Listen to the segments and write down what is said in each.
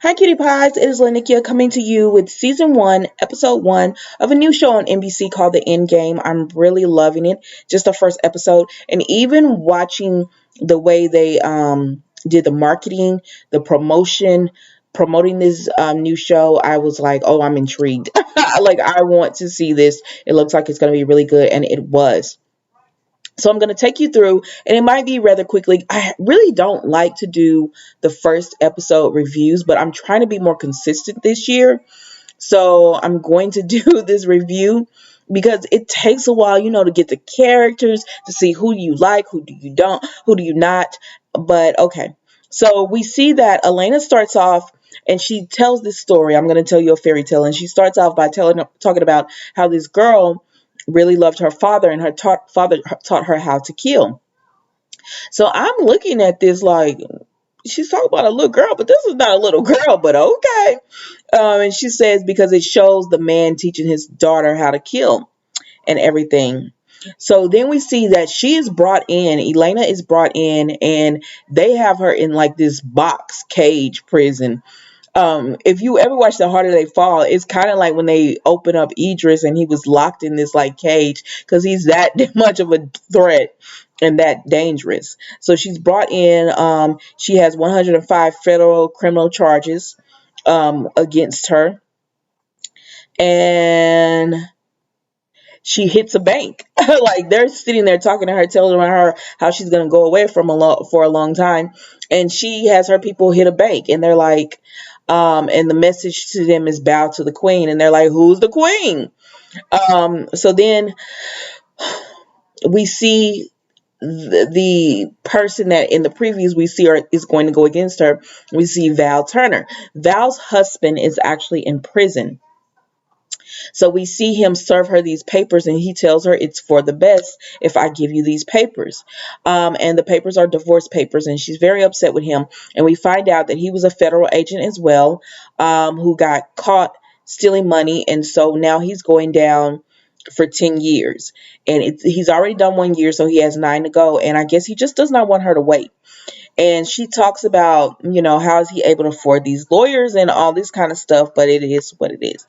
Hi, Kitty Pies. It is Lanikia coming to you with season one, episode one of a new show on NBC called The End Game. I'm really loving it. Just the first episode, and even watching the way they did the marketing, the promoting this new show. I was like, oh, I'm intrigued. Like, I want to see this. It looks like it's going to be really good, and it was. So I'm going to take you through, and it might be rather quickly. I really don't like to do the first episode reviews, but I'm trying to be more consistent this year. So I'm going to do this review because it takes a while, to get the characters, to see who you like, who do you don't, who do you not. But okay. So we see that Elena starts off and she tells this story. I'm going to tell you a fairy tale. And she starts off by talking about how this girl really loved her father, and her father taught her how to kill. So I'm looking at this like, she's talking about a little girl, but this is not a little girl, but okay. And she says because it shows the man teaching his daughter how to kill and everything. So then we see that she is brought in, Elena is brought in, and they have her in like this box cage prison. If you ever watch The Harder They Fall, it's kind of like when they open up Idris and he was locked in this like cage because he's that much of a threat and that dangerous. So she's brought in. She has 105 federal criminal charges against her, and she hits a bank. Like, they're sitting there talking to her, telling her how she's gonna go away for a long time, and she has her people hit a bank, and they're like, and the message to them is bow to the queen, and they're like, who's the queen? So then we see the person that in the previews we see is going to go against her. We see Val Turner. Val's husband is actually in prison. So we see him serve her these papers, and he tells her it's for the best if I give you these papers. And the papers are divorce papers, and she's very upset with him. And we find out that he was a federal agent as well, who got caught stealing money, and so now he's going down for 10 years. And he's already done 1 year, so he has 9 to go. And I guess he just does not want her to wait. And she talks about, how is he able to afford these lawyers and all this kind of stuff, but it is what it is.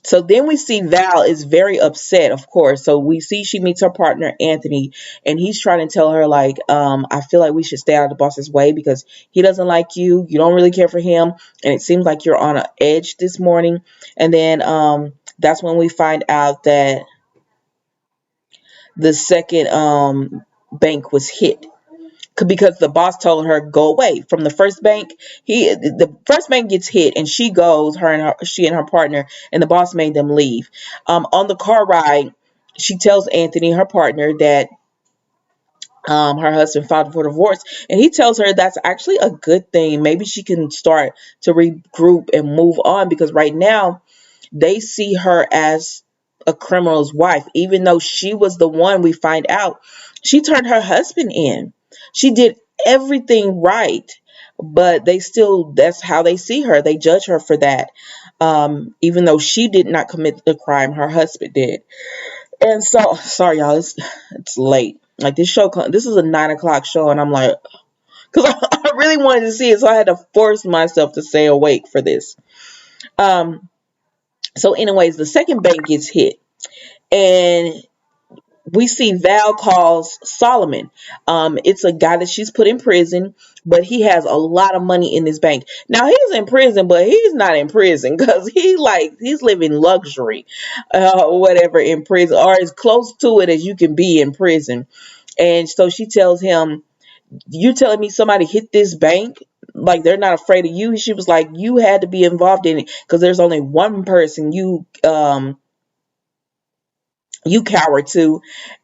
So then we see Val is very upset, of course. So we see she meets her partner, Anthony, and he's trying to tell her, like, I feel like we should stay out of the boss's way because he doesn't like you. You don't really care for him. And it seems like you're on an edge this morning. And then that's when we find out that the second bank was hit because the boss told her go away from the first bank. The first bank gets hit, and she goes, she and her partner, and the boss made them leave. On the car ride, she tells Anthony, her partner, that her husband filed for divorce, and he tells her that's actually a good thing. Maybe she can start to regroup and move on, because right now they see her as a criminal's wife, even though she was the one, we find out, she turned her husband in. She did everything right, but that's how they see her. They judge her for that. Even though she did not commit the crime, her husband did. And so, sorry y'all, it's late. Like, this is a 9 o'clock show, and I'm like, because I really wanted to see it, so I had to force myself to stay awake for this. So anyways, the second bank gets hit, and we see Val calls Solomon. It's a guy that she's put in prison, but he has a lot of money in his bank. Now, he's in prison, but he's not in prison because he's living luxury, whatever, in prison, or as close to it as you can be in prison. And so she tells him, "You telling me somebody hit this bank? Like, they're not afraid of you?" She was like, "You had to be involved in it because there's only one person you cower to."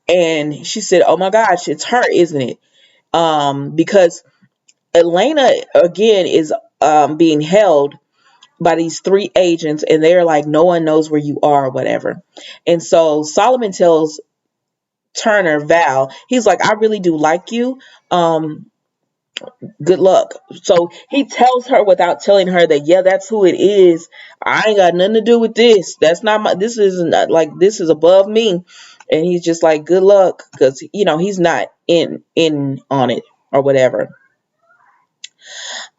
And she said, "Oh my gosh, it's her, isn't it?" Because Elena again is being held by these 3 agents, and they're like, no one knows where you are or whatever. And so Solomon tells Turner, Val, he's like, "I really do like you. Good luck." So he tells her without telling her that, yeah, that's who it is. I ain't got nothing to do with this. That's not this isn't like, this is above me. And he's just like, good luck, because he's not in on it or whatever.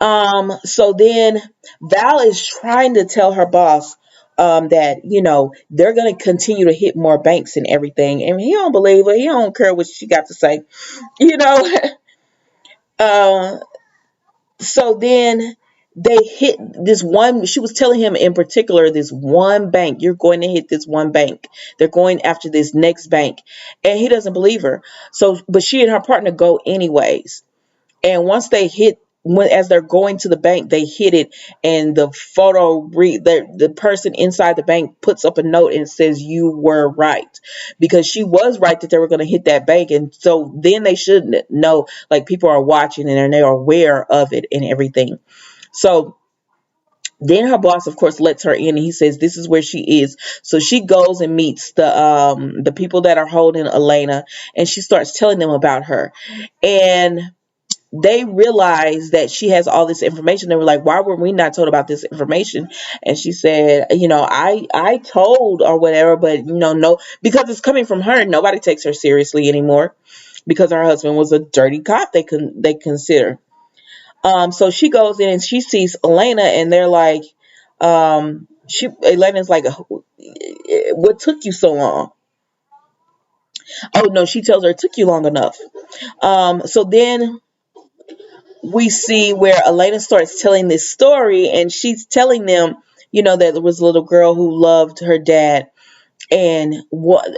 So then Val is trying to tell her boss that, they're going to continue to hit more banks and everything. And he don't believe her. He don't care what she got to say, you know. uh, so then they hit this one. She was telling him in particular, this one bank. You're going to hit this one bank. They're going after this next bank. And he doesn't believe her. So, but she and her partner go anyways. And once they hit, as they're going to the bank, they hit it, and the photo the person inside the bank puts up a note and says, "You were right," because she was right that they were going to hit that bank, and so then they should know, like, people are watching and they're aware of it and everything. So then her boss, of course, lets her in, and he says this is where she is. So she goes and meets the people that are holding Elena, and she starts telling them about her. And they realized that she has all this information. They were like, why were we not told about this information? And she said, I told or whatever, but no, because it's coming from her. Nobody takes her seriously anymore because her husband was a dirty cop. They consider. So she goes in and she sees Elena, and they're like, Elena's like, what took you so long? Oh no, she tells her it took you long enough. So then we see where Elena starts telling this story, and she's telling them, that there was a little girl who loved her dad. And what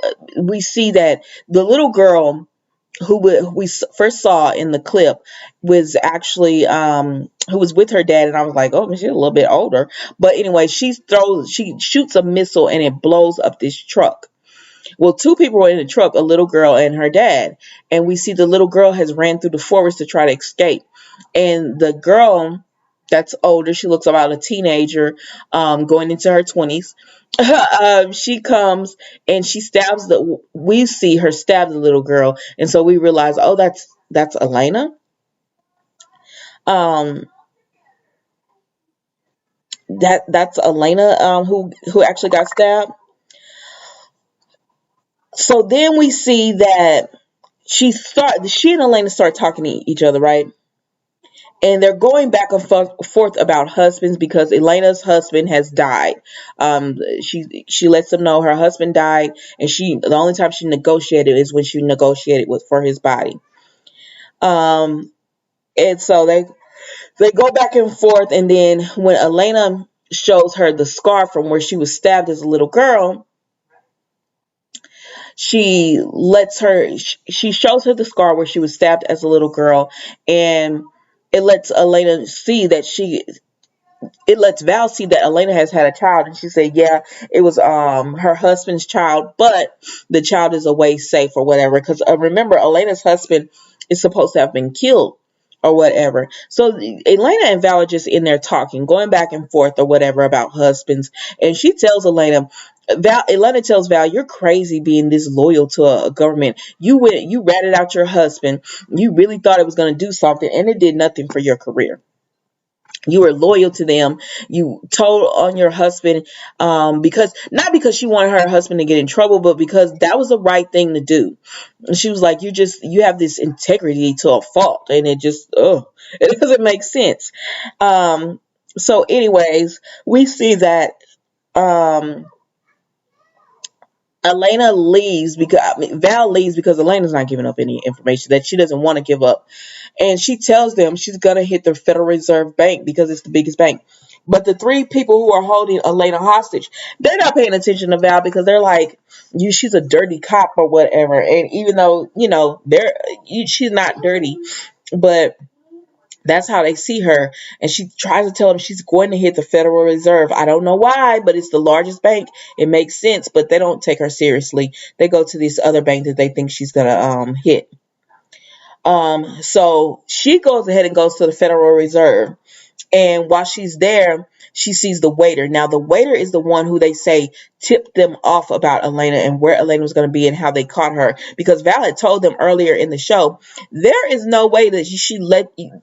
we see that the little girl who we first saw in the clip was actually who was with her dad, and I was like, oh, she's a little bit older. But anyway, she shoots a missile and it blows up this truck. Well, two people were in the truck, a little girl and her dad. And we see the little girl has ran through the forest to try to escape. And the girl that's older, she looks about a teenager, going into her 20s. She comes and we see her stab the little girl. And so we realize, oh, that's Elena. Um, that's Elena, who actually got stabbed. So then we see that she and Elena start talking to each other, right? And they're going back and forth about husbands because Elena's husband has died. She lets them know her husband died, and the only time she negotiated is when she negotiated for his body. And so they go back and forth, and then when Elena shows her the scar from where she was stabbed as a little girl, she shows her the scar where she was stabbed as a little girl, and it lets Elena see that it lets Val see that Elena has had a child, and she said, yeah, it was her husband's child, but the child is away safe or whatever. Because remember, Elena's husband is supposed to have been killed or whatever. So Elena and Val are just in there talking, going back and forth or whatever about husbands, and she tells Elena tells Val, you're crazy being this loyal to a government. You ratted out your husband. You really thought it was going to do something, and it did nothing for your career. You were loyal to them. You told on your husband, because not because she wanted her husband to get in trouble, but because that was the right thing to do. And she was like, you have this integrity to a fault, and it just, it doesn't make sense. So anyways, we see that, Elena leaves Val leaves because Elena's not giving up any information that she doesn't want to give up. And she tells them she's going to hit the Federal Reserve Bank because it's the biggest bank. But the three people who are holding Elena hostage, they're not paying attention to Val because they're like, she's a dirty cop or whatever. And even though, she's not dirty, but that's how they see her. And she tries to tell them she's going to hit the Federal Reserve. I don't know why, but it's the largest bank. It makes sense, but they don't take her seriously. They go to this other bank that they think she's going to hit. So she goes ahead and goes to the Federal Reserve. And while she's there, she sees the waiter. Now, the waiter is the one who they say tipped them off about Elena and where Elena was going to be and how they caught her. Because Val had told them earlier in the show, there is no way that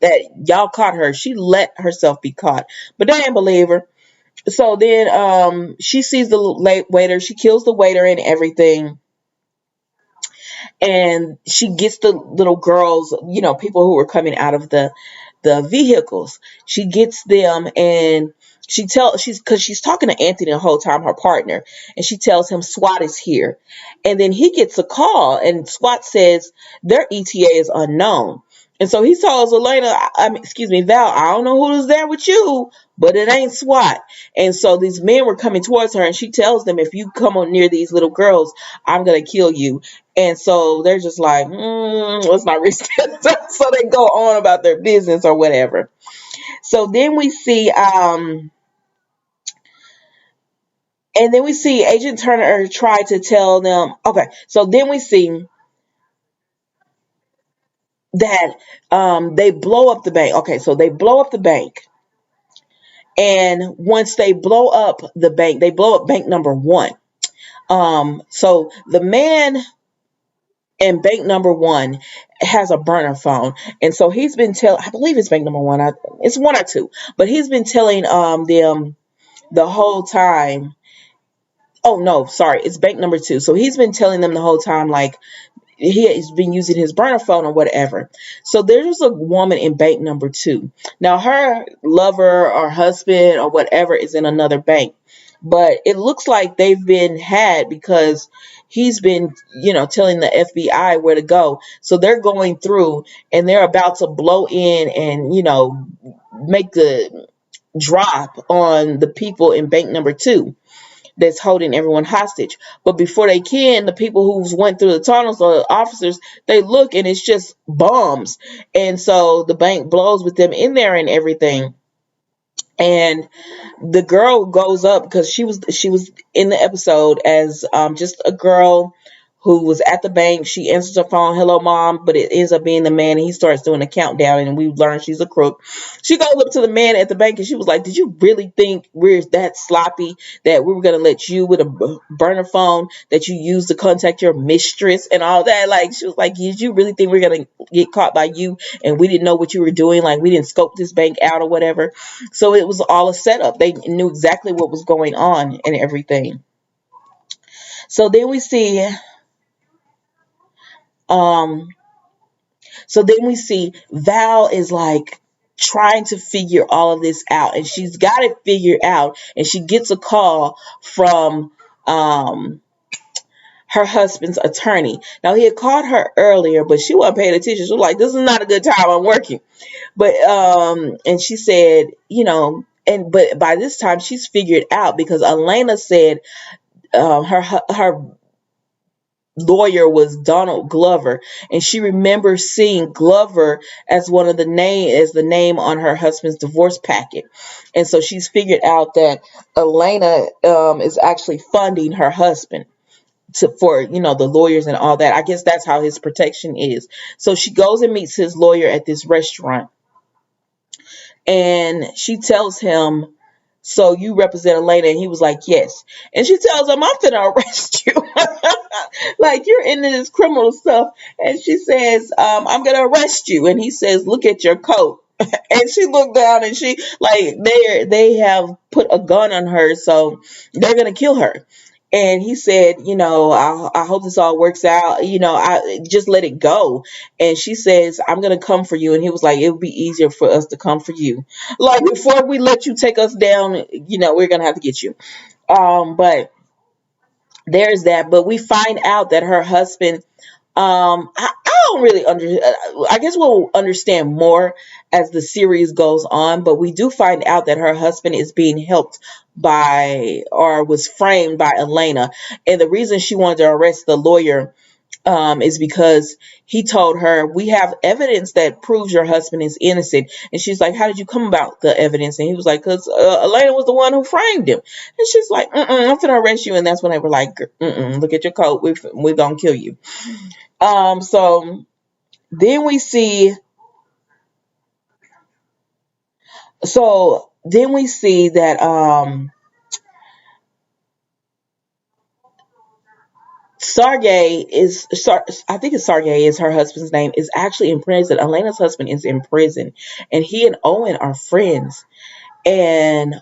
that y'all caught her. She let herself be caught. But they didn't believe her. So then she sees the waiter. She kills the waiter and everything. And she gets the little girls, people who were coming out of the the vehicles. She gets them, and she's talking to Anthony the whole time, her partner, and she tells him SWAT is here. And then he gets a call, and SWAT says their ETA is unknown. And so he tells Elena, excuse me, Val, I don't know who's there with you, but it ain't SWAT. And so these men were coming towards her, and she tells them, if you come on near these little girls, I'm going to kill you. And so they're just like, let's not risk it. So they go on about their business or whatever. So then we see, and then we see Agent Turner try to tell them, okay, so then we see that they blow up the bank. Okay, so they blow up the bank. And once they blow up the bank, they blow up bank number one. So the man in bank number one has a burner phone. And so he's been I believe it's bank number one. It's one or two, but he's been telling them the whole time. Oh no, sorry, it's bank number two. So he's been telling them the whole time, like, he's been using his burner phone or whatever. So there's a woman in bank number two. Now her lover or husband or whatever is in another bank, but it looks like they've been had because he's been, telling the FBI where to go. So they're going through and they're about to blow in and, make the drop on the people in bank number two that's holding everyone hostage. But before they can, the people who went through the tunnels, or the officers, they look and it's just bombs. And so the bank blows with them in there and everything. And the girl goes up because she was in the episode as just a girl who was at the bank. She answers her phone, hello mom, but it ends up being the man, and he starts doing a countdown, and we learn she's a crook. She goes up to the man at the bank and she was like, did you really think we're that sloppy that we were going to let you with a burner phone that you use to contact your mistress and all that? Like, she was like, did you really think we're going to get caught by you and we didn't know what you were doing? Like, we didn't scope this bank out or whatever. So it was all a setup. They knew exactly what was going on and everything. So then we see um so then we see Val is like trying to figure all of this out, and she's got it figured out, and she gets a call from her husband's attorney. Now, he had called her earlier, but she wasn't paying attention. She was like, this is not a good time, I'm working. But and she said, but by this time she's figured out, because Elena said her lawyer was Donald Glover, and she remembers seeing Glover as the name on her husband's divorce packet. And so she's figured out that Elena is actually funding her husband for the lawyers and all that. I guess that's how his protection is. So she goes and meets his lawyer at this restaurant, and she tells him, so you represent Elena? And he was like, yes. And she tells him, I'm finna arrest you. Like, you're into this criminal stuff. And she says, I'm gonna arrest you. And he says, look at your coat. And she looked down, and she, like, they have put a gun on her, so they're gonna kill her. And he said, I hope this all works out. I just let it go. And she says, I'm going to come for you. And he was like, it would be easier for us to come for you. Like, before we let you take us down, we're going to have to get you. But there's that. But we find out that her husband, I don't really I guess we'll understand more as the series goes on, but we do find out that her husband is being helped by, or was framed by, Elena. And the reason she wanted to arrest the lawyer is because he told her, we have evidence that proves your husband is innocent. And she's like, how did you come about the evidence? And he was like, because Elena was the one who framed him. And she's like, I'm going to arrest you. And that's when they were like, look at your coat, we're going to kill you. So then we see, that Sergey I think it's Sergey is her husband's name, is actually in prison. Elena's husband is in prison, and he and Owen are friends. And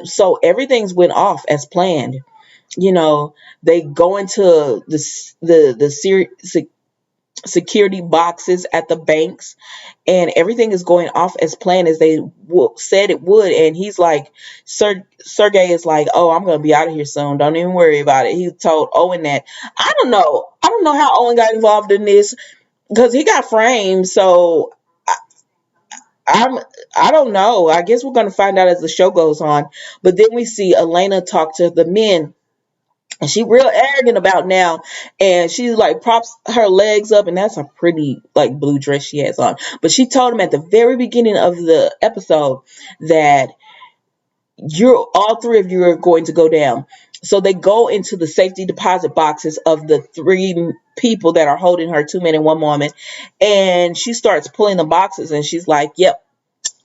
so everything's went off as planned. They go into the security boxes at the banks, and everything is going off as planned as they said it would. And he's like, Sergey is like, oh, I'm gonna be out of here soon, don't even worry about it. He told Owen that. I don't know how Owen got involved in this, because he got framed. So I'm I don't know. I guess we're gonna find out as the show goes on. But then we see Elena talk to the men, and she real arrogant about now, and she like props her legs up, and that's a pretty like blue dress she has on. But she told him at the very beginning of the episode that you're all three of you are going to go down. So they go into the safety deposit boxes of the three people that are holding her, 2 men and 1 woman, and she starts pulling the boxes, and she's like, yep,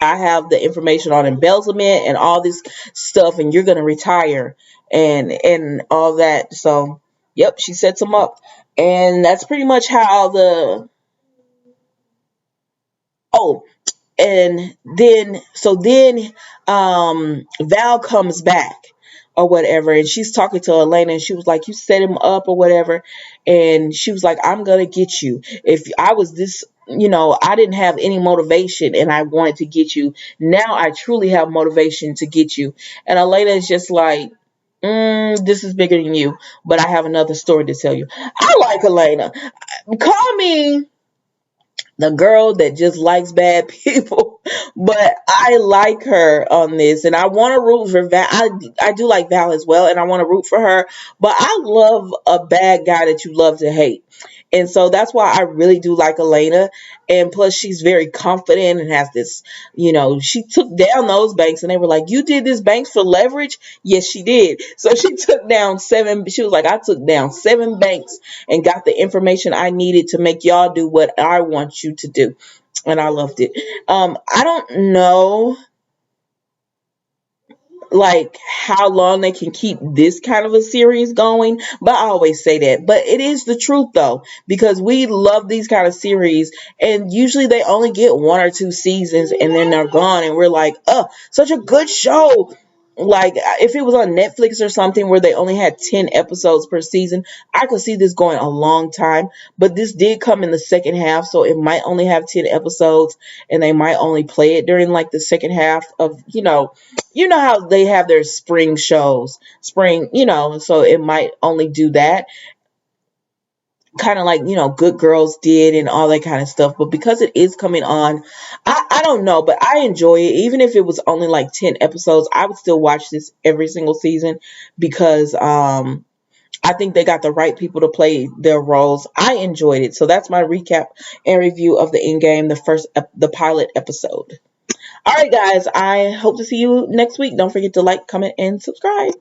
I have the information on embezzlement and all this stuff, and you're gonna retire and all that. So, yep, she sets him up, and that's pretty much how the. Oh, and then Val comes back or whatever, and she's talking to Elena, and she was like, you set him up or whatever, and she was like, I'm gonna get you. If I was this, I didn't have any motivation and I wanted to get you. Now I truly have motivation to get you. And Elena is just like, this is bigger than you, but I have another story to tell you. I like Elena. Call me the girl that just likes bad people, but I like her on this, and I want to root for Val. I do like Val as well, and I want to root for her, but I love a bad guy that you love to hate. And so that's why I really do like Elena. And plus, she's very confident and has this, she took down those banks, and they were like, you did this banks for leverage? Yes, she did. So she took down she was like, I took down 7 banks and got the information I needed to make y'all do what I want you to do. And I loved it. I don't know like how long they can keep this kind of a series going, but I always say that. But it is the truth though, because we love these kind of series, and usually they only get 1 or 2 seasons and then they're gone, and we're like, oh, such a good show. Like if it was on Netflix or something where they only had 10 episodes per season, I could see this going a long time. But this did come in the second half, so it might only have 10 episodes, and they might only play it during like the second half of, how they have their spring shows, so it might only do that, kind of like, Good Girls did and all that kind of stuff. But because it is coming on, I don't know, but I enjoy it. Even if it was only like 10 episodes, I would still watch this every single season, because I think they got the right people to play their roles. I enjoyed it. So that's my recap and review of the Endgame, the pilot episode. All right, guys, I hope to see you next week. Don't forget to like, comment, and subscribe.